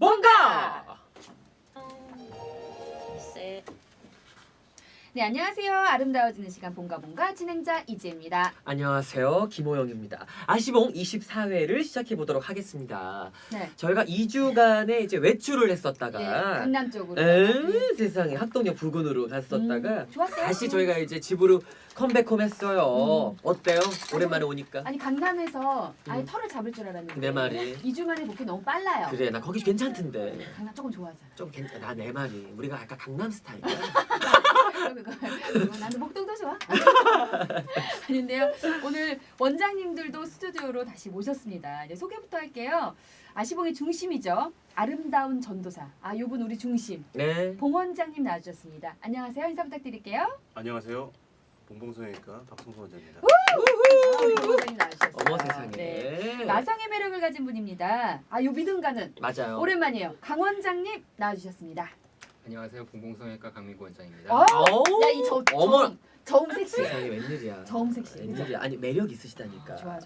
뭔가. 네, 안녕하세요. 아름다워지는 시간 본가 진행자 이지혜입니다. 안녕하세요. 김호영입니다. 아시봉 24회를 시작해 보도록 하겠습니다. 네. 저희가 2주간의 이제 외출을 예, 했었다가 강남 쪽으로. 세상에 학동역 부근으로 갔었다가 좋았어요. 다시 저희가 이제 집으로 컴백홈했어요. 어때요? 오랜만에 오니까. 아니 강남에서 아예 음. 털을 잡을 줄 알았는데 내 말이. 2주 만에 복귀 너무 빨라요. 그래, 나 거기 괜찮던데. 강남 조금 좋아하잖아. 좀 괜찮아. 나 내 말이. 우리가 약간 강남 스타일이야. 나는 목동도 좋아. 아닌데요. 오늘 원장님들도 스튜디오로 다시 모셨습니다. 이제 소개부터 할게요. 아시봉의 중심이죠. 아름다운 전도사. 아, 요분 우리 중심. 네. 봉 원장님 나와주셨습니다. 안녕하세요. 인사 부탁드릴게요. 안녕하세요. 봉봉성형외과 박성수 원장입니다. 봉 원장님 나와주셨어요. 어머 세상에. 네. 마성의 매력을 가진 분입니다. 아, 요 믿음가는 맞아요. 오랜만이에요. 강 원장님 나와주셨습니다. 안녕하세요. 봉봉성형외과 강민구 원장입니다. 야이 어머. 저음 섹시. 세상에 웬일이야. 저음 섹시. 웬일이야. 아니 매력 있으시다니까. 좋아.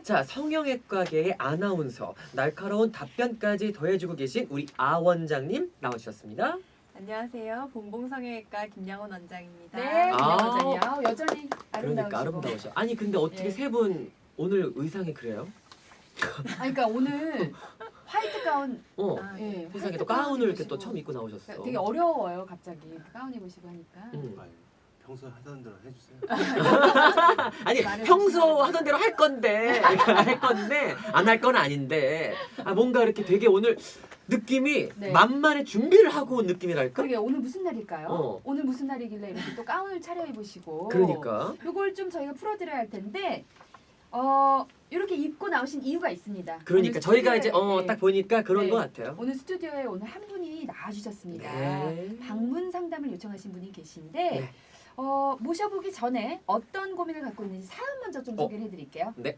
자, 성형외과계의 아나운서 날카로운 답변까지 더해주고 계신 우리 아 원장님 나와주셨습니다. 안녕하세요. 봉봉성형외과 김양원 원장입니다. 네, 아. 원장이요. 여전히 아름다우시고. 그러니까 아름다우셔. 아니 근데 어떻게 예. 세 분 오늘 의상이 그래요? 아니 그러니까 오늘 화이트 가운. 어. 아, 예, 세상에 화이트 또 가운 가운을 이렇게 또 입으시고. 처음 입고 나오셨어. 되게 어려워요 갑자기 가운 입으시고 하니까. 아니, 평소 하던 대로 해주세요. 아니 말을 평소 조심하세요. 하던 대로 할 건데 할 건데 안 할 건 아닌데 뭔가 이렇게 되게 오늘 느낌이 네. 만만의 준비를 하고 온 느낌이랄까? 그러게 오늘 무슨 날일까요? 어. 오늘 무슨 날이길래 이렇게 또 가운을 차려 입으시고. 그러니까 요걸 좀 저희가 풀어드려야 할 텐데 이렇게 입고 나오신 이유가 있습니다. 그러니까 오늘 저희가 이제 스튜디오에, 네. 딱 보니까 그런 네. 것 같아요. 오늘 스튜디오에 오늘 한 분이 나와주셨습니다. 네. 방문 상담을 요청하신 분이 계신데 네. 모셔보기 전에 어떤 고민을 갖고 있는지 사연 먼저 좀 소개를 해드릴게요. 네.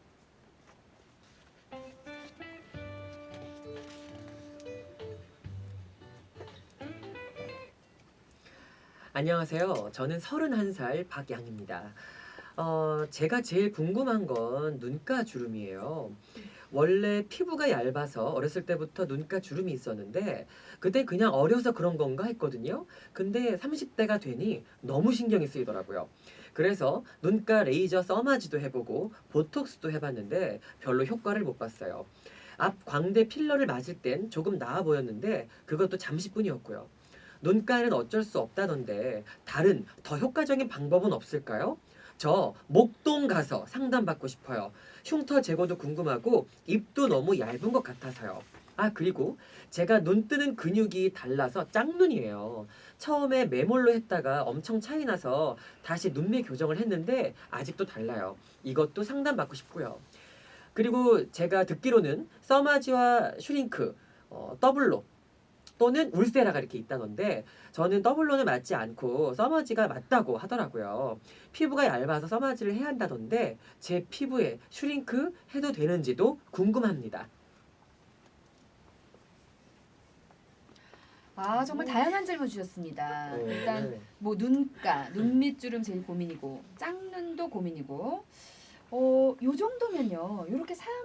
안녕하세요. 저는 31살 박양입니다. 제가 제일 궁금한 건 눈가 주름이에요. 원래 피부가 얇아서 어렸을 때부터 눈가 주름이 있었는데 그때 그냥 어려서 그런 건가 했거든요. 근데 30대가 되니 너무 신경이 쓰이더라고요. 그래서 눈가 레이저 써마지도 해보고 보톡스도 해봤는데 별로 효과를 못 봤어요. 앞 광대 필러를 맞을 땐 조금 나아 보였는데 그것도 잠시뿐이었고요. 눈가는 어쩔 수 없다던데 다른 더 효과적인 방법은 없을까요? 저 목동 가서 상담받고 싶어요. 흉터 제거도 궁금하고 입도 너무 얇은 것 같아서요. 그리고 제가 눈 뜨는 근육이 달라서 짝눈이에요. 처음에 매몰로 했다가 엄청 차이 나서 다시 눈매 교정을 했는데 아직도 달라요. 이것도 상담받고 싶고요. 그리고 제가 듣기로는 써마지와 슈링크, 더블로 또는 울세라가 이렇게 있다던데 저는 더블로는 맞지 않고 써마지가 맞다고 하더라고요. 피부가 얇아서 써마지를 해야 한다던데 제 피부에 슈링크 해도 되는지도 궁금합니다. 정말 다양한 질문 주셨습니다. 일단 네. 뭐 눈가, 눈밑주름 제일 고민이고 짝눈도 고민이고 요 정도면요. 이렇게 사연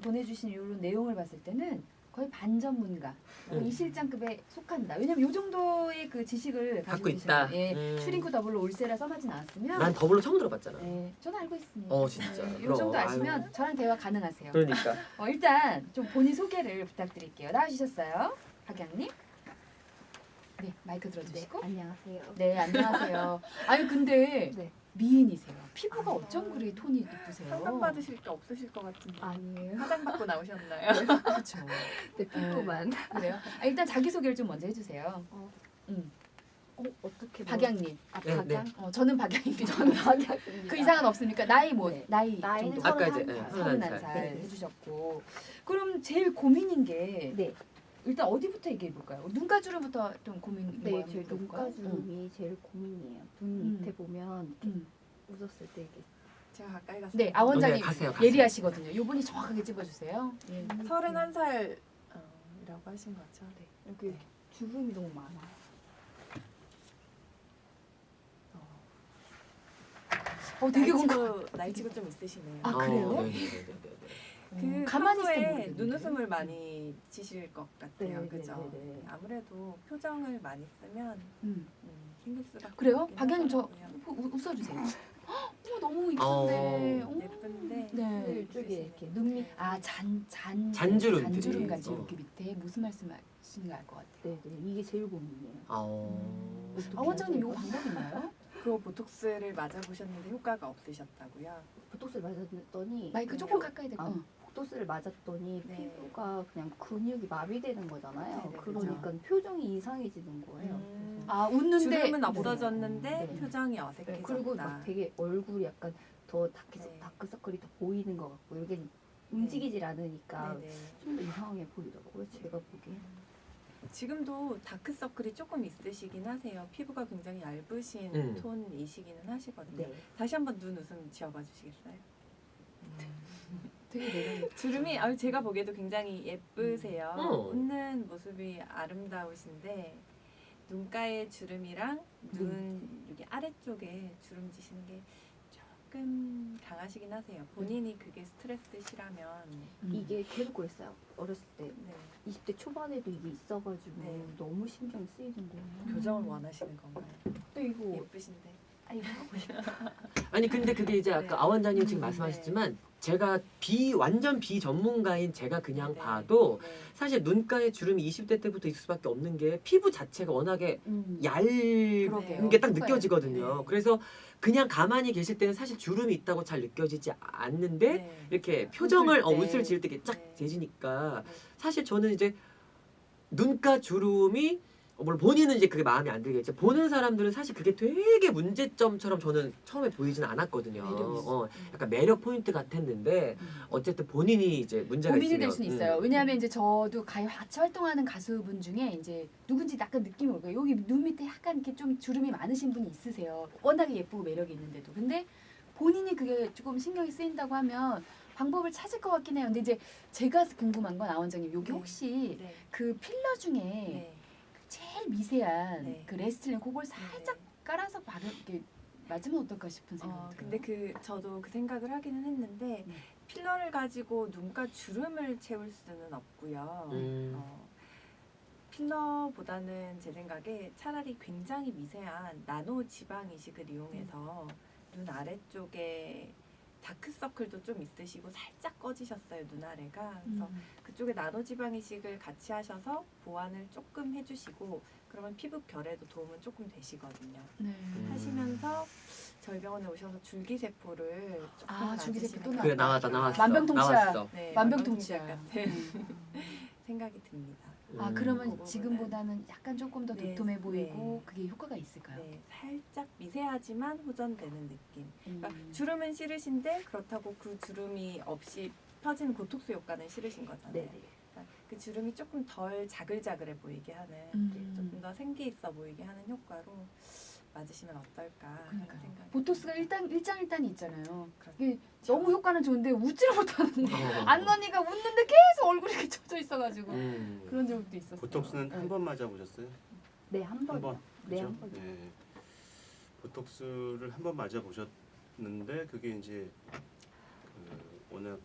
보내주신 이런 내용을 봤을 때는 거의 반전문가, 이 실장급에 속한다. 왜냐면 요 정도의 그 지식을 갖고 가지고 있다. 계시는 슈링크 더블로 울세라 써마지 나왔으면 난 더블로 처음 들어봤잖아. 네, 저는 알고 있습니다. 진짜. 요 그럼. 정도 아시면 아유. 저랑 대화 가능하세요. 그러니까. 일단 좀 본인 소개를 부탁드릴게요. 나와주셨어요, 박양님. 네, 마이크 들어주시고. 안녕하세요. 네, 안녕하세요. 아니 근데 네. 미인이세요. 피부가 어쩜 그리 톤이 예쁘세요? 상담 받으실 게 없으실 것 같은데. 아니에요. 화장 받고 나오셨나요? 그렇죠. 네, 피부만. 그래요? 일단 자기 소개를 좀 먼저 해주세요. 어떻게? 박양님. 네, 박양? 저는 박양입니다. 저는 박양입니다. 그 이상은 없습니까? 나이 뭐 네. 나이 나이는 정도. 아까 이제 31살 네. 해주셨고. 그럼 제일 고민인 게 네, 일단 어디부터 얘기해 볼까요? 눈가 주름부터 좀 고민. 네, 제 눈가 주름이 제일 고민이에요. 눈 밑에 보면 웃었을 때 이게 제가 가까이 가서. 네, 아 원장님 가세요. 예리하시거든요. 요분이 정확하게 찝어주세요. 예. 31살이라고 하신 거죠? 네. 여기 주름이 너무 많아요. 되게 공감. 나이치고 좀 있으시네요. 아, 그래요? 네네네네. 그 가만히 있을 때 평소에 모르겠는데. 눈웃음을 많이 지실 것 같아요. 네, 그죠? 네, 네. 아무래도 표정을 많이 쓰면 생길 수밖에 그래요? 없긴 박양님 저 하더라고요. 웃어주세요. 너무 이쁜데. 어. 예쁜데 네. 이쪽에 이렇게 눈 밑. 잔주름 잔주름 같이 어. 이렇게 밑에 무슨 말씀하시는가 알 것 같아요. 네네 이게 제일 고민이에요. 아 원장님 이거 방법 있나요? 그 보톡스를 맞아보셨는데 효과가 없으셨다고요? 보톡스를 맞았더니 마이크 조금 가까이 대고. 아, 보톡스를 맞았더니 네. 피부가 그냥 근육이 마비되는 거잖아요. 네네, 그러니까 표정이 이상해지는 거예요. 음. 아 웃는데 주름은 네. 없어졌는데 네. 표정이 네, 어색해졌다. 그리고 막 되게 얼굴이 약간 더 네. 다크서클이 더 보이는 것 같고 이게 움직이질 않으니까 네네. 좀 더 이상하게 보이더라고요. 제가 보기엔. 지금도 다크서클이 조금 있으시긴 하세요. 피부가 굉장히 얇으신 톤이시기는 하시거든요. 네. 다시 한번 눈 웃음 지어봐 주시겠어요? 되게 매력 주름이 제가 보기에도 굉장히 예쁘세요. 어. 웃는 모습이 아름다우신데 눈가의 주름이랑 눈 여기 아래쪽에 주름 지시는 게 조금 강하시긴 하세요. 본인이 그게 스트레스시라면 이게 계속 그랬어요. 어렸을 때 네. 20대 초반에도 이게 있어가지고 네. 너무 신경 쓰이는 거예요. 교정을 원하시는 건가요? 또 이거 예쁘신데. 아 이거 하고 싶어. 아니 근데 그게 이제 아까 네. 아 원장님 지금 말씀하셨지만 제가 완전 비전문가인 제가 그냥 네. 봐도 네. 사실 눈가에 주름이 20대 때부터 있을 수밖에 없는 게 피부 자체가 워낙에 얇은 그러게요. 게 딱 효과예요. 느껴지거든요. 네. 그래서 그냥 가만히 계실 때는 사실 주름이 있다고 잘 느껴지지 않는데 네. 이렇게 표정을 웃을 때. 웃을 지을 때 이렇게 쫙 네. 재지니까 네. 사실 저는 이제 눈가 주름이 물론 본인은 이제 그게 마음에 안 들겠죠. 보는 사람들은 사실 그게 되게 문제점처럼 저는 처음에 보이지는 않았거든요. 매력 있어. 약간 매력 포인트 같았는데 어쨌든 본인이 이제 문제가 고민이 있으면 될 수는 있어요. 왜냐하면 이제 저도 같이 활동하는 가수분 중에 이제 누군지 약간 느낌이 올 거예요. 여기 눈 밑에 약간 이렇게 좀 주름이 많으신 분이 있으세요. 워낙에 예쁘고 매력이 있는데도. 근데 본인이 그게 조금 신경이 쓰인다고 하면 방법을 찾을 것 같긴 해요. 근데 이제 제가 궁금한 건 아원장님 여기 네. 혹시 네. 그 필러 중에 네. 제일 미세한 네. 그 레스틸린 그걸 살짝 깔아서 이렇게 맞으면 어떨까 싶은 생각이 들어요. 근데 저도 그 생각을 하기는 했는데 네. 필러를 가지고 눈가 주름을 채울 수는 없고요. 필러보다는 제 생각에 차라리 굉장히 미세한 나노 지방 이식을 이용해서 눈 아래쪽에 다크서클도 좀 있으시고 살짝 꺼지셨어요, 눈 아래가. 그래서 그쪽에 나노 지방 이식을 같이 하셔서 보완을 조금 해주시고 그러면 피부 결에도 도움은 조금 되시거든요. 네. 하시면서 저희 병원에 오셔서 줄기세포를 조금 아, 줄기세포 또 맞으시는 그래 거 나왔다 나왔어. 만병통치약. 나왔어. 네, 만병통치약. 만병통치약 같은 생각이 듭니다. 아 음. 그러면 그거보다는- 지금보다는 약간 조금 더 네, 도톰해 보이고 네. 그게 효과가 있을까요? 네, 살짝 미세하지만 호전되는 느낌. 그러니까 음. 주름은 싫으신데 그렇다고 그 주름이 없이 펴지는 보톡스 효과는 싫으신 거잖아요. 네네. 그러니까 그 주름이 조금 덜 자글자글해 보이게 하는 조금 더 생기 있어 보이게 하는 효과로 맞으시면 어떨까 하는 그러니까요. 생각이 보톡스가 일장일단이 있잖아요. 그렇죠. 이게 너무 효과는 좋은데 웃지를 못하는 어. 안언니가 웃는데 계속 얼굴이 이렇게 쳐져 있어가지고 그런 적도 있었어요. 보톡스는 네. 한 번 맞아보셨어요? 네, 한 번. 한 번. 네, 그죠? 한 번. 네. 보톡스를 한 번 맞아보셨는데 그게 이제 그 워낙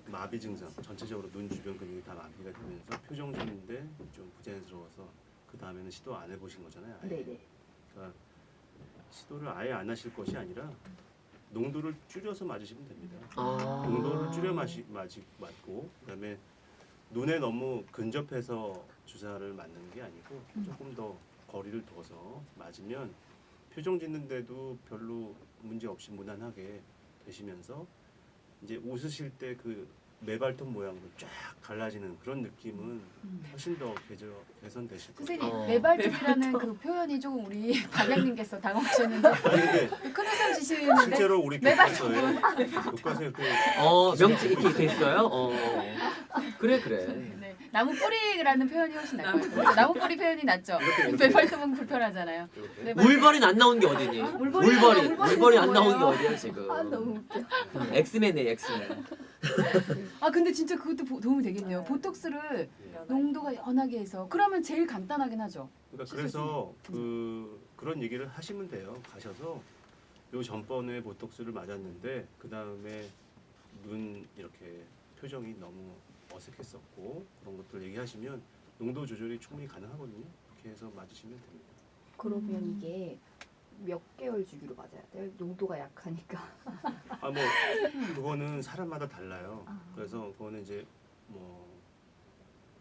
마비 증상, 전체적으로 눈 주변 근육이 다 마비가 되면서 표정 짓는데 좀 부자연스러워서 그 다음에는 시도 안 해보신 거잖아요. 아예. 네네. 그러니까 시도를 아예 안 하실 것이 아니라 농도를 줄여서 맞으시면 됩니다. 아. 농도를 줄여 맞고 그다음에 눈에 너무 근접해서 주사를 맞는 게 아니고 조금 더 거리를 둬서 맞으면 표정 짓는데도 별로 문제 없이 무난하게 되시면서 이제 웃으실 때 그 매발톱 모양으로 쫙 갈라지는 그런 느낌은 훨씬 더 개선되실 거예요. 선생님 매발톱이라는 그 표현이 조금 우리 박양님께서 당황하셨는데 아니 근데 큰 웃음 지시는데 실제로 우리 매발톱은 교과서에 그 명칭 이렇게 돼 있어요. 그래. 네. 나무 뿌리라는 표현이 훨씬 나을 것 나무 같아요. 나무 뿌리 표현이 낫죠. 이렇게. 매발톱은 불편하잖아요. 이렇게. 네, 물벌이 안 나온 게 어디니? 물벌이 안 나온 게 어디야 지금? 아 너무 웃겨. 엑스맨이에요 엑스맨. 아 근데 진짜 그것도 도움이 되겠네요. 네. 보톡스를 연하게. 농도가 연하게 해서 그러면 제일 간단하긴 하죠. 그러니까 그래서 그런 얘기를 하시면 돼요. 가셔서 요 전번에 보톡스를 맞았는데 그 다음에 눈 이렇게 표정이 너무 어색했었고 그런 것들 얘기하시면 농도 조절이 충분히 가능하거든요. 그렇게 해서 맞으시면 됩니다. 그러면 음. 이게 몇 개월 주기로 맞아야 돼요? 농도가 약하니까. 아 뭐 그거는 사람마다 달라요. 아. 그래서 그거는 이제 뭐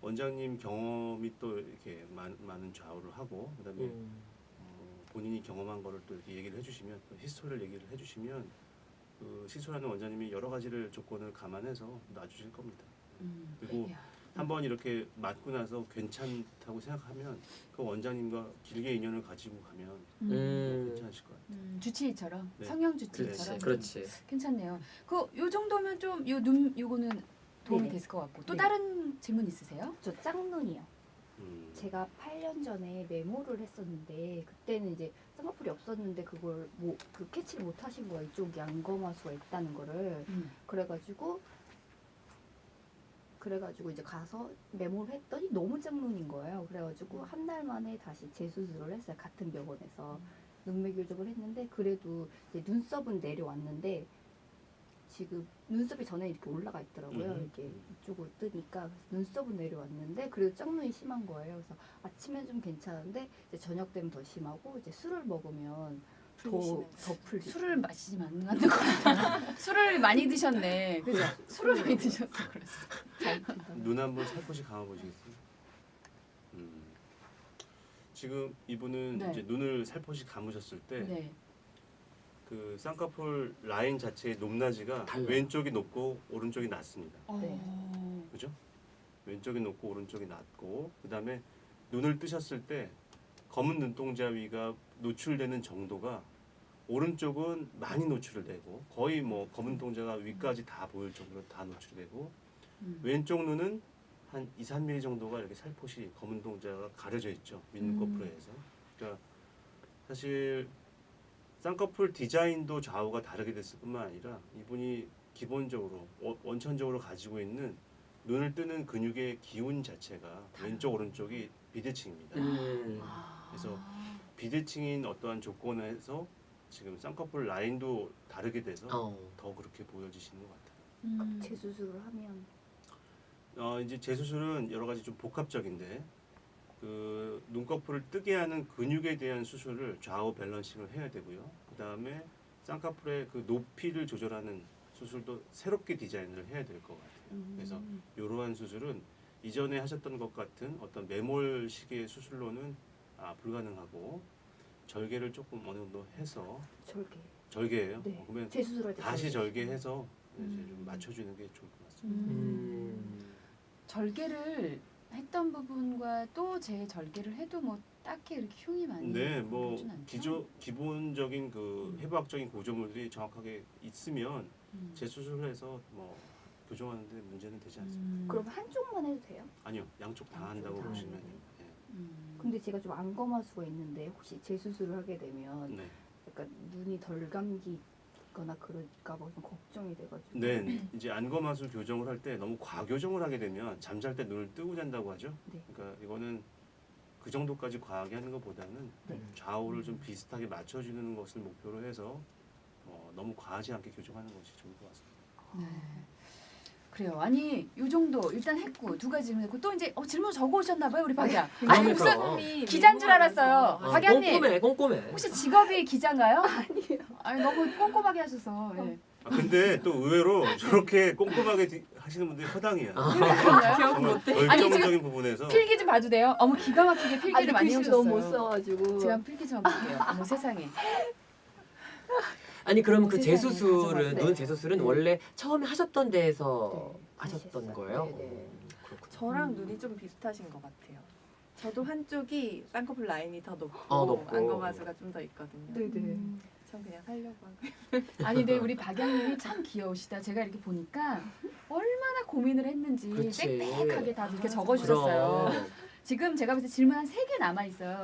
원장님 경험이 또 이렇게 많은 좌우를 하고 그다음에 본인이 경험한 거를 또 이렇게 얘기를 해주시면 또 히스토리를 얘기를 해주시면 그 시술하는 원장님이 여러 가지를 조건을 감안해서 놔주실 겁니다. 그리고 야. 한번 이렇게 맞고 나서 괜찮다고 생각하면 그 원장님과 길게 인연을 가지고 가면 괜찮으실 것 같아요. 주치의처럼 네. 성형 그렇지, 주치의처럼 그렇지. 괜찮네요. 요 정도면 좀 요 눈 요거는 도움이 네네. 됐을 것 같고 또 네. 다른 질문 있으세요? 저 짝눈이요. 음. 제가 8년 전에 메모를 했었는데 그때는 이제 쌍꺼풀이 없었는데 그걸 뭐 그 캐치를 못 하신 거예요. 이쪽이 안검하수가 있다는 거를. 그래가지고 이제 가서 메모를 했더니 너무 짝눈인 거예요. 그래가지고 한 달 만에 다시 재수술을 했어요. 같은 병원에서 눈매 교정을 했는데 그래도 이제 눈썹은 내려왔는데 지금 눈썹이 전에 이렇게 올라가 있더라고요. 이렇게 이쪽으로 뜨니까 그래서 눈썹은 내려왔는데 그래도 짝눈이 심한 거예요. 그래서 아침엔 좀 괜찮은데 이제 저녁 되면 더 심하고 이제 술을 먹으면 풀리시는 더 풀리고 술을 마시지 않는 것 같아요. 술을 많이 드셨네. 그죠? 술을 많이 드셔서 그랬어. 잘 뜬다. 눈 한번 살포시 감아 보시겠어요? 지금 이분은 네. 이제 눈을 살포시 감으셨을 때 네. 그 쌍꺼풀 라인 자체의 높낮이가 달라요. 왼쪽이 높고 오른쪽이 낮습니다. 네. 그죠? 왼쪽이 높고 오른쪽이 낮고 그다음에 눈을 뜨셨을 때 검은 눈동자 위가 노출되는 정도가 오른쪽은 많이 노출되고 거의 뭐 검은 눈동자가 위까지 다 보일 정도로 다 노출되고 왼쪽 눈은 한 2, 3mm 정도가 이렇게 살포시 검은 눈동자가 가려져 있죠. 윗눈꺼풀에서. 그러니까 사실 쌍꺼풀 디자인도 좌우가 다르게 됐을 뿐만 아니라 이분이 기본적으로 원천적으로 가지고 있는 눈을 뜨는 근육의 기운 자체가 왼쪽 오른쪽이 비대칭입니다. 그래서 비대칭인 어떠한 조건에서 지금 쌍꺼풀 라인도 다르게 돼서 더 그렇게 보여지시는 것 같아요. 재수술을 하면 이제 재수술은 여러 가지 좀 복합적인데 그 눈꺼풀을 뜨게 하는 근육에 대한 수술을 좌우 밸런싱을 해야 되고요. 그 다음에 쌍꺼풀의 그 높이를 조절하는 수술도 새롭게 디자인을 해야 될 것 같아요. 그래서 이러한 수술은 이전에 하셨던 것 같은 어떤 매몰식의 수술로는 불가능하고 절개를 조금 어느 정도 해서 절개예요. 네. 그러면 재수술할 때 다시 절개. 절개해서 이제 좀 맞춰주는 게 좋을 것 같습니다. 절개를 했던 부분과 또 재절개를 해도 뭐 딱히 이렇게 흉이 많이 네, 뭐 나진 않죠? 기본적인 그 해부학적인 구조물들이 정확하게 있으면 재수술해서 뭐 교정하는데 문제는 되지 않습니다. 그럼 한쪽만 해도 돼요? 아니요, 양쪽 다 양쪽 한다고 다 보시면 하는데. 돼요. 근데 제가 좀 안검하수가 있는데 혹시 재수술을 하게 되면 네. 약간 눈이 덜 감기거나 그럴까 봐 좀 걱정이 돼가지고. 네, 이제 안검하수 교정을 할 때 너무 과교정을 하게 되면 잠잘 때 눈을 뜨고 잔다고 하죠. 네. 그러니까 이거는 그 정도까지 과하게 하는 것보다는 네. 좌우를 좀 비슷하게 맞춰주는 것을 목표로 해서 너무 과하지 않게 교정하는 것이 좋을 것 같습니다. 네. 그래요. 아니 요 정도 일단 했고 두 가지 질문했고 또 이제 질문 적어 오셨나 봐요 우리 박야. 아니 무슨 그러니까. 기자인 줄 알았어요. 박야님 꼼꼼해. 혹시 직업이 기자인가요? 아니요. 아니 너무 꼼꼼하게 하셔서. 예. 근데 또 의외로 저렇게 꼼꼼하게 하시는 분들이 허당이야. 그런가요? 정말 아니, 지금 결정적인 부분에서 필기 좀 봐도 돼요? 어머 기가 막히게 필기를 많이 글씨 하셨어요. 너무 못 써가지고. 제가 필기 좀 볼게요. 어머 세상에. 아니 그럼 그 세상에 재수술은 가져갔어요. 눈 재수술은 네. 원래 처음에 하셨던 데에서 네, 하셨던 하셨어요. 거예요? 네, 네. 그렇구나. 저랑 눈이 좀 비슷하신 것 같아요. 저도 한쪽이 쌍꺼풀 라인이 더 높고, 높고. 안검하수가 좀 더 있거든요. 네네. 전 그냥 살려고 하고. 아니 근데 우리 박양님이 참 귀여우시다. 제가 이렇게 보니까 얼마나 고민을 했는지 그치. 빽빽하게 다 이렇게 적어주셨어요. 그럼. 지금 제가 볼때 질문 한 3개 남아 있어요.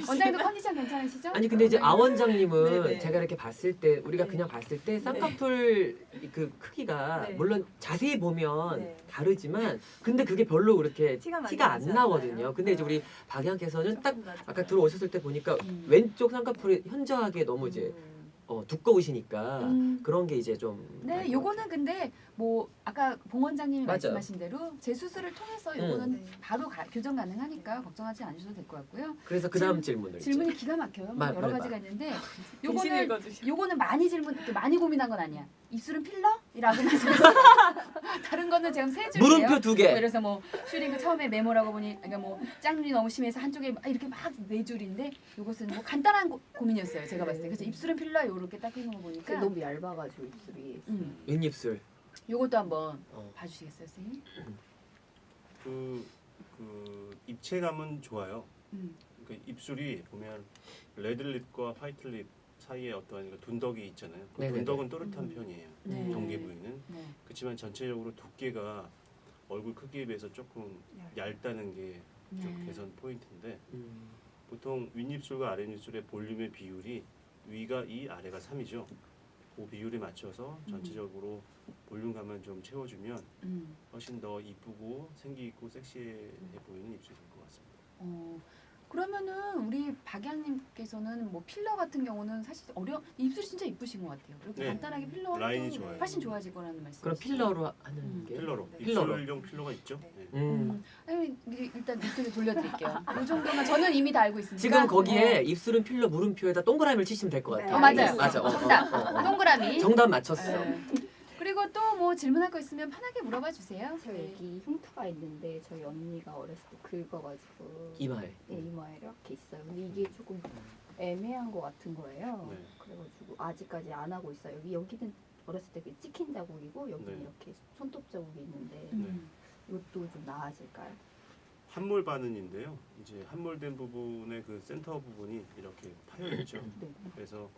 원장님도 컨디션 괜찮으시죠? 아니 근데 이제 아 원장님은 네네. 제가 이렇게 봤을 때 우리가 네. 그냥 봤을 때 쌍꺼풀 그 크기가 네. 물론 자세히 보면 네. 다르지만 근데 그게 별로 그렇게 티가 많이 티가 안 나지 나거든요. 않아요? 근데 이제 우리 박양께서는 딱 조금 나죠. 아까 들어오셨을 때 보니까 음. 왼쪽 쌍꺼풀이 현저하게 너무 이제 두꺼우시니까 음. 그런 게 이제 좀 네, 나을 것 요거는 근데 뭐 아까 봉 원장님이 맞아요. 말씀하신 대로 재수술을 통해서 요거는 네. 바로 교정 가능하니까 걱정하지 않으셔도 될 것 같고요. 같아요. 그래서 그 다음 질문을 질문이 기가 막혀요. 뭐 여러 말해봐. 가지가 있는데 대신 요거는 읽어주셔. 요거는 많이 많이 고민한 건 아니야. 입술은 필러? 이라고 말씀하셨어요. 다른 거는 지금 세 줄이에요. 물음표 2개. 그래서 뭐 슈링크 처음에 메모라고 보니 그러니까 뭐 짝눈이 너무 심해서 한쪽에 막 이렇게 막 네 줄인데 요것은 뭐 간단한 고민이었어요. 제가 봤을 때. 그래서 입술은 필러 요렇게 딱 해놓은 거 그게 보니까 너무 얇아가지고 입술이. 윗입술. 요것도 한번 어. 봐주시겠어요, 선생님? 그 입체감은 좋아요. 음. 그러니까 입술이 보면 레드립과 화이트립 사이에 어떤 그 둔덕이 있잖아요. 그 네네네. 둔덕은 또렷한 편이에요. 네. 경계 부위는. 네. 그렇지만 전체적으로 두께가 얼굴 크기에 비해서 조금 얇다는 게 좀 네. 개선 포인트인데 음. 보통 윗입술과 아랫입술의 볼륨의 비율이 위가 2, 아래가 3이죠. 그 비율에 맞춰서 전체적으로 볼륨감만 좀 채워주면 훨씬 더 이쁘고 생기 있고 섹시해 보이는 입술일 것 같습니다. 그러면은 우리 박양님께서는 뭐 필러 같은 경우는 사실 입술이 진짜 이쁘신 것 같아요. 이렇게 네. 간단하게 필러 라인이 해도 좋아요. 훨씬 좋아질 거라는 말씀. 그럼 필러로 하는 게 필러로 네. 필러로. 입술용 필러가 있죠. 네. 네. 아니 일단 목소리 돌려드릴게요. 이 정도만 저는 이미 다 알고 있으니까. 지금 거기에 입술은 필러 물음표에다 동그라미를 치시면 될 것 네. 같아요. 맞아요. 맞아. 정답. 동그라미. 정답 맞췄어. 네. 그리고 또 뭐 질문할 거 있으면 편하게 물어봐 주세요. 저 여기 흉터가 있는데 저희 언니가 어렸을 때 긁어가지고 이마에. 네, 이마에 이렇게 있어요. 근데 이게 조금 애매한 것 같은 거예요. 네. 그래가지고 아직까지 안 하고 있어요. 여기는 어렸을 때 찍힌 자국이고 여기는 네. 이렇게 손톱 자국이 있는데 음. 이것도 좀 나아질까요? 함몰 반응인데요. 이제 함몰된 부분의 그 센터 부분이 이렇게 파여 있죠. 네. 그래서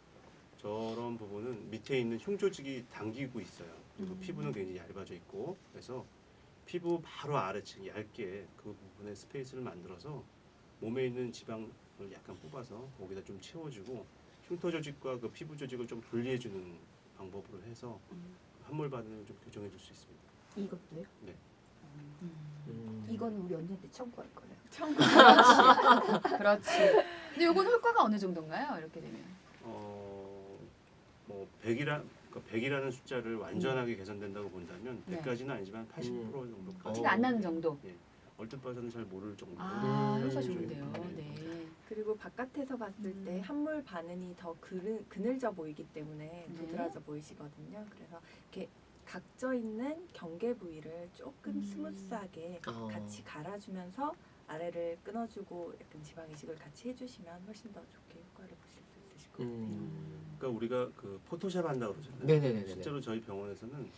저런 부분은 밑에 있는 흉 조직이 당기고 있어요. 그리고 피부는 굉장히 얇아져 있고 그래서 피부 바로 아래층 얇게 그 부분에 스페이스를 만들어서 몸에 있는 지방을 약간 뽑아서 거기다 좀 채워주고 흉터 조직과 그 피부 조직을 좀 분리해주는 방법으로 해서 함몰 반응을 좀 교정해 줄 수 있습니다. 이것도요? 네. 이거는 우리 언니한테 청구할 거예요. 그렇지. 근데 요건 효과가 어느 정도인가요? 이렇게 되면. 뭐 100이라는 숫자를 완전하게 개선된다고 본다면 네. 100까지는 아니지만 80% 정도까지. 티가 안 나는 정도. 예. 얼뜻 봐서는 잘 모를 정도. 효과 음. 좋은데요. 네. 그리고 바깥에서 봤을 때 함몰 반응이 더 그늘져 보이기 때문에 네. 도드라져 보이시거든요. 그래서 이렇게 각져 있는 경계 부위를 조금 스무스하게 같이 갈아주면서 아래를 끊어주고 약간 지방 이식을 같이 해주시면 훨씬 더 좋게 효과를 보실 수 있으실 것 같아요. 그러니까 우리가 그 포토샵 한다고 그러잖아요. 네네네. 실제로 저희 병원에서는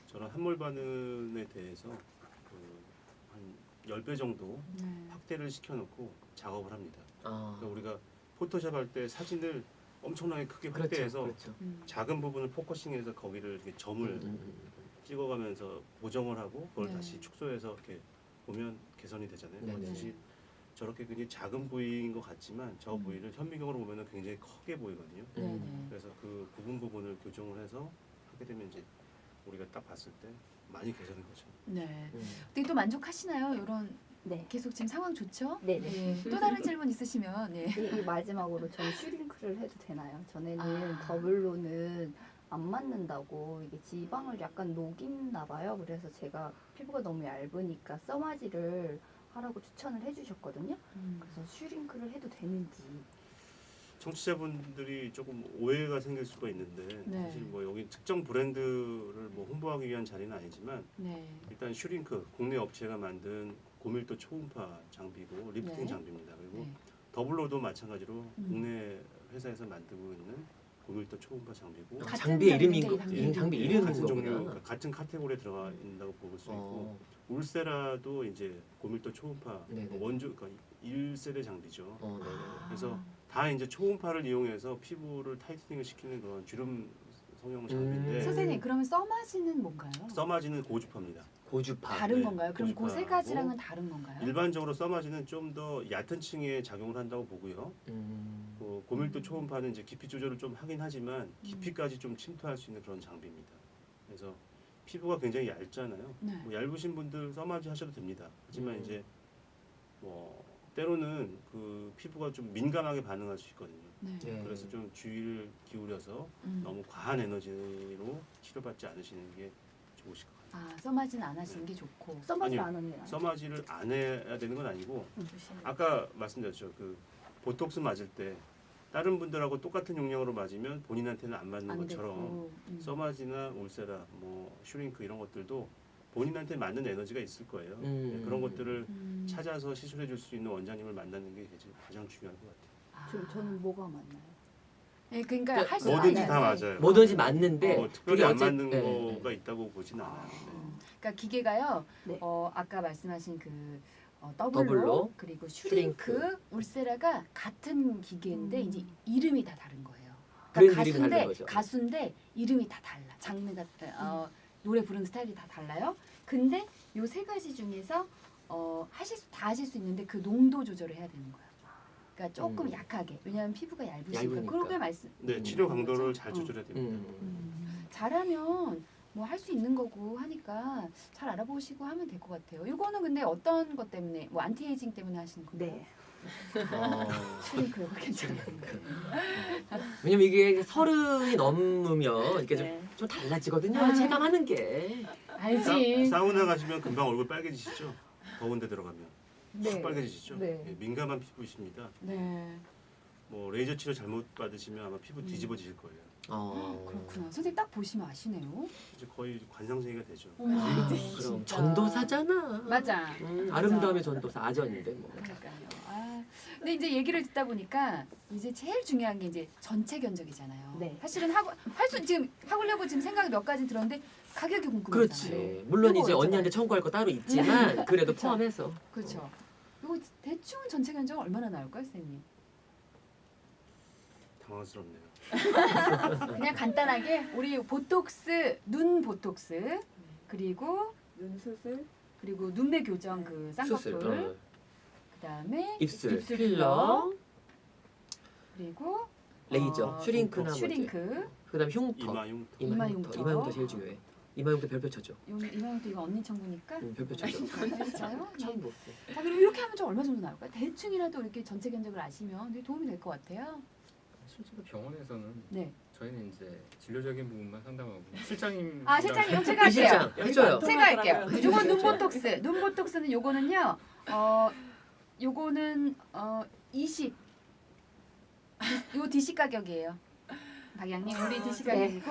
저런 함몰 반응에 대해서 한 10배 정도 네. 확대를 시켜놓고 작업을 합니다. 아. 그러니까 우리가 포토샵 할 때 사진을 엄청나게 크게 그렇죠. 확대해서 그렇죠. 작은 부분을 포커싱해서 거기를 이렇게 점을 찍어가면서 보정을 하고 그걸 네. 다시 축소해서 이렇게 보면 개선이 되잖아요. 네네. 그것이 저렇게 굉장히 작은 부위인 것 같지만 저 부위를 현미경으로 보면 굉장히 크게 보이거든요. 네네. 그래서 그 부분을 교정을 해서 하게 되면 이제 우리가 딱 봤을 때 많이 개선인 거죠. 네. 근데 또 만족하시나요? 이런 네. 계속 지금 상황 좋죠? 네네. 또 다른 질문 있으시면 네. 이 마지막으로 저는 슈링크를 해도 되나요? 전에는 아. 더블로는 안 맞는다고 이게 지방을 약간 녹이나 봐요. 그래서 제가 피부가 너무 얇으니까 써마지를 하라고 추천을 해주셨거든요. 그래서 슈링크를 해도 되는지. 청취자분들이 조금 오해가 생길 수가 있는데 네. 사실 뭐 여기 특정 브랜드를 뭐 홍보하기 위한 자리는 아니지만 네. 일단 슈링크 국내 업체가 만든 고밀도 초음파 장비고 리프팅 네. 장비입니다. 그리고 네. 더블로도 마찬가지로 국내 회사에서 만들고 있는 고밀도 초음파 장비고 같은 장비의 이름인 장비인데 거. 이 이 장비 예, 이름인 같은 종류 거구나. 그러니까 같은 카테고리에 들어가 있다고 볼 수 있고 어. 울세라도 이제 고밀도 초음파 네네. 원조 그러니까 1세대 장비죠. 네네. 그래서 다 이제 초음파를 이용해서 피부를 타이트닝을 시키는 그런 주름 성형 장비인데 선생님 그러면 써마지는 뭔가요? 써마지는 고주파입니다. 고주파. 다른 네, 건가요? 그럼 그 세 고주파고 가지랑은 다른 건가요? 일반적으로 써마지는 좀 더 얕은 층에 작용을 한다고 보고요. 고밀도 초음파는 이제 깊이 조절을 좀 하긴 하지만 깊이까지 좀 침투할 수 있는 그런 장비입니다. 그래서 피부가 굉장히 얇잖아요. 네. 뭐 얇으신 분들 써마지 하셔도 됩니다. 하지만 이제 뭐 때로는 그 피부가 좀 민감하게 반응할 수 있거든요. 네. 네. 그래서 좀 주의를 기울여서 음. 너무 과한 에너지로 치료받지 않으시는 게 좋으실 것 같아요. 아, 써마진 안 하시는 게 좋고. 써마지 아니요. 안 하는 게 나아요. 써마지를 안 해야 되는 건 아니고 조심. 아까 말씀드렸죠. 그 보톡스 맞을 때 다른 분들하고 똑같은 용량으로 맞으면 본인한테는 안 맞는 안 것처럼 됐고. 써마지나 울세라, 뭐 슈링크 이런 것들도 본인한테 맞는 에너지가 있을 거예요. 네, 그런 것들을 찾아서 시술해 줄 수 있는 원장님을 만나는 게 가장 중요할 것 같아요. 저는 뭐가 맞나요? 네, 그러니까 할 수 뭐든지 있는 다 맞아요. 뭐든지 맞는데 뭐 특별히 그게 안 어째- 맞는 네, 거가 있다고 보진 않아요. 그러니까 기계가요. 네. 아까 말씀하신 그 더블로, 더블로 그리고 슈링크, 울세라가 같은 기계인데 이제 이름이 다 다른 거예요. 브랜드 그러니까 이름이 다른 거죠. 가수인데 이름이 다 달라. 장르가 노래 부르는 스타일이 다 달라요. 근데 요 세 가지 중에서 다 하실 수 있는데 그 농도 조절을 해야 되는 거예요. 그러니까 조금 약하게. 왜냐하면 피부가 얇으시니까. 얇으니까. 그렇게 말씀. 네, 치료 강도를 잘 조절해야 됩니다. 잘하면 뭐 할 수 있는 거고 하니까 잘 알아보시고 하면 될 것 같아요. 이거는 근데 어떤 것 때문에 뭐 안티에이징 때문에 하시는 건가요? 네. 슈링크가 괜찮아요. 왜냐면 이게 30이 넘으면 이게 네. 좀 달라지거든요. 아. 체감하는 게. 알지. 사우나 가시면 금방 얼굴 빨개지시죠? 더운데 들어가면 네. 확 빨개지시죠? 네. 예, 민감한 피부이십니다. 네. 뭐 레이저 치료 잘못 받으시면 아마 피부 뒤집어지실 거예요. 그렇구나. 선생님 딱 보시면 아시네요. 이제 거의 관상쟁이가 되죠. 그럼 진짜. 전도사잖아. 맞아. 아름다움의 전도사 아전인데 뭐. 그러니까요. 근데 이제 얘기를 듣다 보니까 이제 제일 중요한 게 이제 전체 견적이잖아요. 네. 사실은 지금 하려고 지금 생각이 몇 가지 들었는데 가격이 궁금하잖아요. 그렇지. 물론 이거 이제 어쩌나요? 언니한테 청구할 거 따로 있지만 그래도 그쵸. 포함해서. 그렇죠. 이거 대충 전체 견적은 얼마나 나올까요, 선생님? 당황스럽네요. 그냥 간단하게 우리 보톡스, 눈 보톡스 그리고 눈 수술, 눈매 교정 그 수술. 쌍꺼풀 그다음에 입술, 필러 필러, 그리고 레이저, 슈링크나 뭐지. 슈링크 그다음에 흉터. 이마 흉터. 이마 흉터. 흉터. 이마 흉터 제일 중요해. 이마 흉터 별표 쳐줘. 이마용도 이거 언니 청구니까 별표 쳐줘. 진짜요? 처음 못 해. 자 그리고 이렇게 하면 좀 얼마 정도 나올까요? 대충이라도 이렇게 전체 견적을 아시면 되게 도움이 될 것 같아요. 실제로 병원에서는 네. 저희는 이제 진료적인 부분만 상담하고 실장님 실장님 제가 이 할게요. 실장 해줘요. 제가 할게요. 많더라고요. 요건 눈 보톡스. 눈 보톡스는 요거는요. 요거는 20. 요 DC 가격이에요. 박양님 우리 DC 가격이고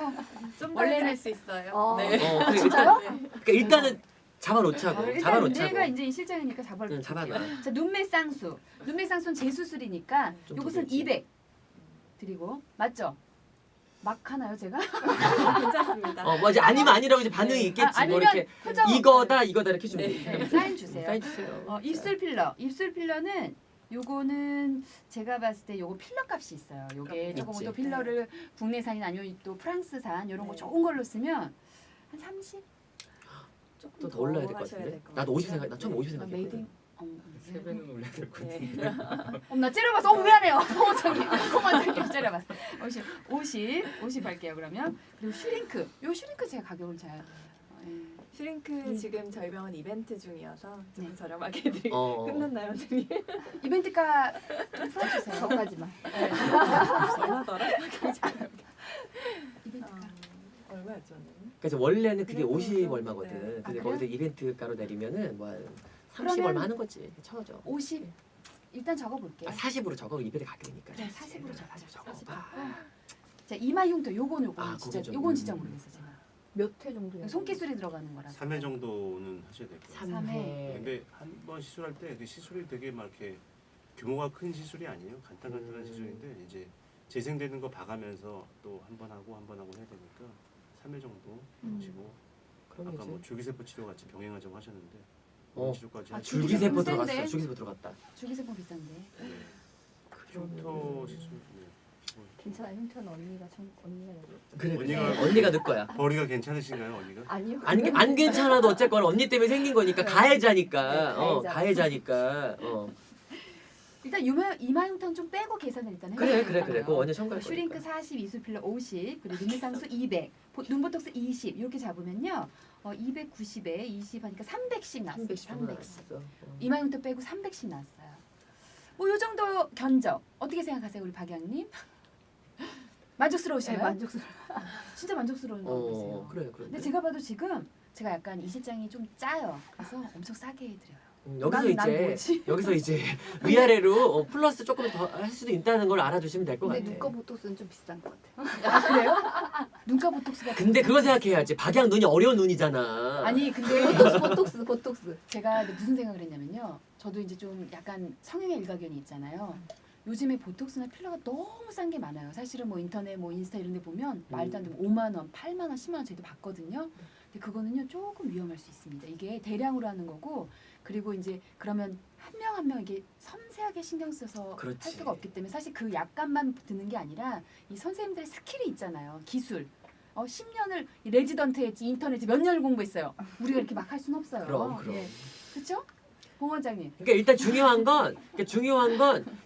좀 원래는- 할 수 있어요. 어. 네. 그래, 진짜요? 그러니까 일단은 잡아놓자고. 일단 잡아놓자고. 내가 이제 이 실장이니까 잡아볼게요. 잡아놔. 자 눈매 쌍수. 눈매 쌍수는 재수술이니까 좀 요것은 더 200 드리고 맞죠? 막 하나요 제가? 괜찮습니다. 뭐지 아니면 아니라고 이제 반응이 있겠지. 뭐 아니면 이렇게 표정 이거다 이렇게 주면 네. 돼. 사인 주세요. 사인 주세요. 입술 필러. 입술 필러는 요거는 제가 봤을 때 요거 필러 값이 있어요. 요게 조금 있지. 또 필러를 국내산이나 아니면 또 프랑스산 이런 거 네. 좋은 걸로 쓰면 한 30? 조금 또 더 올라야 될 것 하셔야 같은데. 될 것 나도 50 같아요. 생각. 나 처음 50 메이드 생각했거든. 세 배는 올려야 될 것 네. 같은데. 나 째려봤어. 미안해요. 코만장님 째려봤어. 50 할게요 그러면. 그리고 슈링크. 요 슈링크 제가 가격을 잘. 슈링크 지금 저희 병원 이벤트 중이어서 좀 네. 저렴하게 해드리고 끝났나요, 선생님? 이벤트가 좀 풀어주세요. 저까지만. 얼마더라? 이벤트가. 얼마였죠, 언니? 그래서 원래는 그게 그래도 50 좀, 얼마거든. 네. 근데 그래요? 거기서 이벤트가로 내리면은 뭐 한 30 그러면- 얼마 하는 거지. 쳐줘. 50 일단 적어볼게요. 40으로 적어 이벤트 가격이니까. 네, 40으로 적어줘. 40 적어. 자 이마 흉터 요거는 아, 진짜 그거 좀, 요건 진짜 모르겠어 제가. 몇 회 정도? 손기술이 들어가는 거라서. 3회 정도는 하셔야 될 거예요. 3회. 근데 한 번 시술할 때 그 시술이 되게 막 이렇게 규모가 큰 시술이 아니에요. 간단한 시술인데 이제 재생되는 거 봐가면서 또 한 번 하고 한 번 하고 해야 되니까 3회 정도 하시고 그럼 아까 뭐 이제 줄기세포 치료 같이 병행하자고 하셨는데 어. 치료까지 아, 하시고 줄기세포 줄기세포 들어갔어. 센데? 줄기세포 들어갔다. 줄기세포 비싼데. 네. 흉터 시술 네. 괜찮아. 흉터는 언니가 해야 돼. 그래. 언니가- 언니가 넣을 거야. 머리가 괜찮으신가요, 언니가? 아니요. 안 괜찮아도 어쨌건 언니 때문에 생긴 거니까 네. 가해자니까. 네, 가해자니까. 일단 이마 흉터는 좀 빼고 계산을 일단 그래. 해볼게요. 그거 완전 청구할 슈링크 거니까. 40, 이술 필러 50, 그리고 눈매상수 200, 눈보톡스 20 이렇게 잡으면요. 290에 20 하니까 300씩 났어요. 310만 300씩. 나왔어. 이마 흉터 빼고 300씩 났어요. 요 정도 견적 어떻게 생각하세요, 우리 박양님? 만족스러우신가요? 만족스러워. 진짜 만족스러운 거 보세요. 그래. 근데 제가 봐도 지금 제가 약간 이 실장이 좀 짜요. 그래서 엄청 싸게 해드려요. 여기서 난 이제 뭐지? 여기서 이제 위아래로 플러스 조금 더 할 수도 있다는 걸 알아두시면 될 것 근데 같아. 눈꺼 보톡스는 좀 비싼 것 같아요. 아 그래요? 눈가 보톡스가 근데 그거 생각해야지. 박양 눈이 어려운 눈이잖아. 아니 근데 보톡스. 제가 무슨 생각을 했냐면요. 저도 이제 좀 약간 성형의 일가견이 있잖아요. 요즘에 보톡스나 필러가 너무 싼 게 많아요. 사실은 뭐 인터넷, 뭐 인스타 이런 데 보면 말도 안 되면 5만 원, 8만 원, 10만 원 저희도 봤거든요. 근데 그거는요 조금 위험할 수 있습니다. 이게 대량으로 하는 거고 그리고 이제 그러면 한 명 한 명 이게 섬세하게 신경 써서 그렇지. 할 수가 없기 때문에 사실 그 약값만 드는 게 아니라 이 선생님들의 스킬이 있잖아요. 기술. 10년을 레지던트 했지 인터넷 몇 년을 공부했어요. 우리가 이렇게 막 할 수는 없어요. 그럼. 그렇죠? 봉 원장님. 그러니까 일단 중요한 건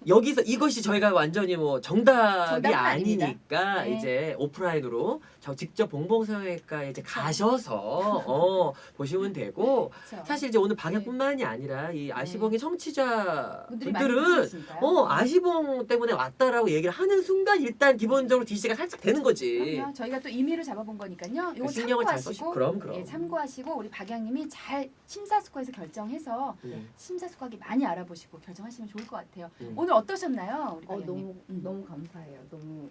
여기서 이것이 저희가 완전히 뭐 정답이 정답은 아닙니다. 아니니까 네. 이제 오프라인으로 저 직접 봉봉성형외과에 이제 가셔서 보시면 되고 그렇죠. 사실 이제 오늘 방역뿐만이 아니라 이 아시봉의 청취자 분들이 많이 분들은 보시니까요. 아시봉 때문에 왔다라고 얘기를 하는 순간 일단 기본적으로 DC가 살짝 되는 거지. 그럼요. 저희가 또 임의를 잡아본 거니까요. 이거 신경을 잘 참고하시고 써시. 그럼. 예, 참고하시고 우리 박양님이 잘 심사숙고해서 결정해서 음. 심사숙고하게 많이 알아보시고 결정하시면 좋을 것 같아요. 음. 오늘 어떠셨나요, 우리 박양님? 너무 감사해요. 너무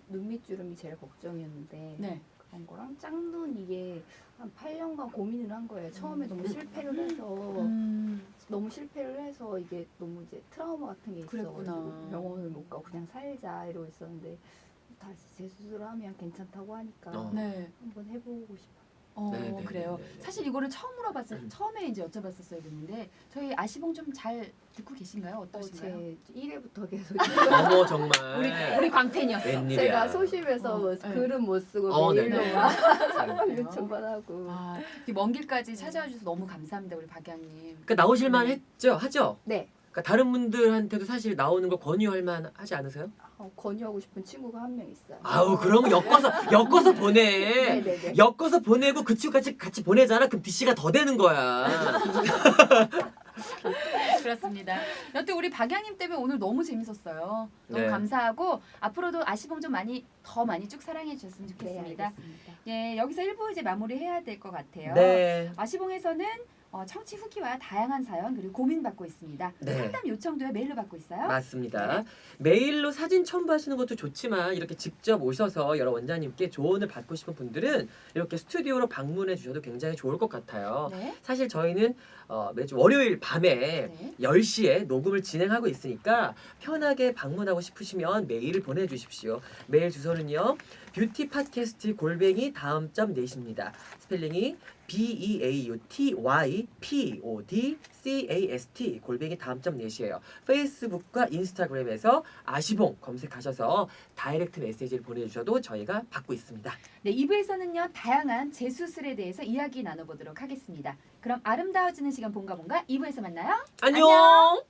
눈밑주름이 제일 걱정이었는데 네. 그런 거랑 짝눈 이게 한 8년간 고민을 한 거예요. 처음에 너무 실패를 해서 너무 실패를 해서 이게 너무 이제 트라우마 같은 게 있어가지고 그랬구나. 병원을 못 가고 그냥 살자 이러고 있었는데 다시 재수술을 하면 괜찮다고 하니까 네. 한번 해보고 싶어요. 네, 그래요. 네, 네. 사실 이거를 처음에 이제 여쭤봤었어야 됐는데 저희 아시봉 좀 잘 듣고 계신가요? 어떠신가요? 제 1회부터 계속 어머 정말. 우리 광팬이었어. 웬일이야. 제가 소심해서 네. 글은 못 쓰고 네네. 메일로만 그래요? 요청만 하고 아, 이먼 길까지 찾아와 주셔서 너무 감사합니다, 우리 박양님. 그러니까 나오실만 하죠. 네. 그러니까 다른 분들한테도 사실 나오는 걸 권유할 만하지 않으세요? 권유하고 싶은 친구가 한 명 있어요. 아우 그런 거 엮어서 보내. 네네네. 엮어서 보내고 그 친구까지 같이 보내잖아. 그럼 DC가 더 되는 거야. 그렇습니다. 여튼 우리 박양님 때문에 오늘 너무 재밌었어요. 너무 네. 감사하고 앞으로도 아시봉 좀 더 많이 쭉 사랑해 주셨으면 네, 좋겠습니다. 알겠습니다. 예, 여기서 1부 이제 마무리해야 될 것 같아요. 네. 아시봉에서는 청취 후기와 다양한 사연 그리고 고민 받고 있습니다. 네. 상담 요청도 메일로 받고 있어요. 맞습니다. 메일로 사진 첨부하시는 것도 좋지만 이렇게 직접 오셔서 여러 원장님께 조언을 받고 싶은 분들은 이렇게 스튜디오로 방문해 주셔도 굉장히 좋을 것 같아요. 네. 사실 저희는 매주 월요일 밤에 네. 10시에 녹음을 진행하고 있으니까 편하게 방문하고 싶으시면 메일을 보내주십시오. 메일 주소는요. beautypodcast@다음점 넷입니다. 스펠링이 beautypodcast @다음점 넷이에요. 페이스북과 인스타그램에서 아시봉 검색하셔서 다이렉트 메시지를 보내주셔도 저희가 받고 있습니다. 네, 2부에서는요. 다양한 재수술에 대해서 이야기 나눠보도록 하겠습니다. 그럼 아름다워지는 시간 본가 2부에서 만나요. 안녕.